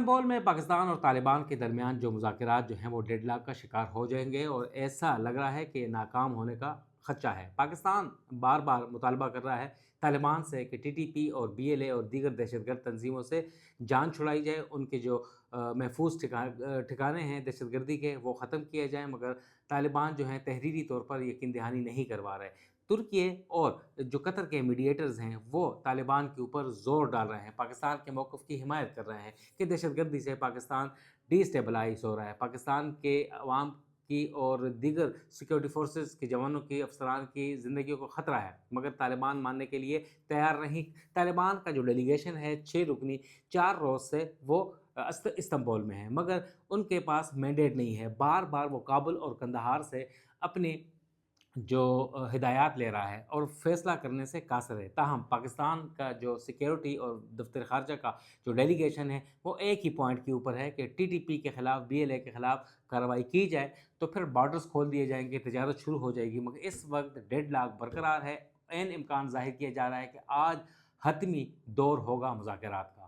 Istanbul میں پاکستان اور طالبان کے درمیان جو مذاکرات جو ہیں وہ ڈیڈ لاک کا شکار ہو جائیں گے اور ایسا لگ رہا ہے کہ ناکام ہونے کا خدشہ ہے۔ پاکستان بار بار مطالبہ کر رہا ہے طالبان سے کہ ٹی ٹی پی اور بی ایل اے اور دیگر دہشت گرد تنظیموں سے جان چھڑائی جائے، ان کے جو محفوظ ٹھکانے ہیں دہشت گردی کے وہ ختم کیے جائیں، مگر طالبان جو ہیں تحریری طور پر یقین دہانی نہیں کروا رہے۔ ترکی اور جو قطر کے میڈیٹرز ہیں وہ طالبان کے اوپر زور ڈال رہے ہیں، پاکستان کے موقف کی حمایت کر رہے ہیں کہ دہشت گردی سے پاکستان ڈی اسٹیبلائز ہو رہا ہے، پاکستان کے عوام کی اور دیگر سیکیورٹی فورسز کے جوانوں کی، افسران کی زندگیوں کو خطرہ ہے، مگر طالبان ماننے کے لیے تیار نہیں۔ طالبان کا جو ڈیلیگیشن ہے 6 رکنی 4 روز سے وہ استنبول میں ہے، مگر ان کے پاس مینڈیٹ نہیں ہے، بار بار وہ کابل اور قندھار سے اپنی جو ہدایات لے رہا ہے اور فیصلہ کرنے سے قاصر ہے۔ تاہم پاکستان کا جو سیکیورٹی اور دفتر خارجہ کا جو ڈیلیگیشن ہے وہ ایک ہی پوائنٹ کے اوپر ہے کہ ٹی ٹی پی کے خلاف، بی ایل اے کے خلاف کارروائی کی جائے تو پھر بارڈرز کھول دیے جائیں گے، تجارت شروع ہو جائے گی، مگر اس وقت ڈیڈ لاک برقرار ہے۔ عین امکان ظاہر کیا جا رہا ہے کہ آج حتمی دور ہوگا مذاکرات کا۔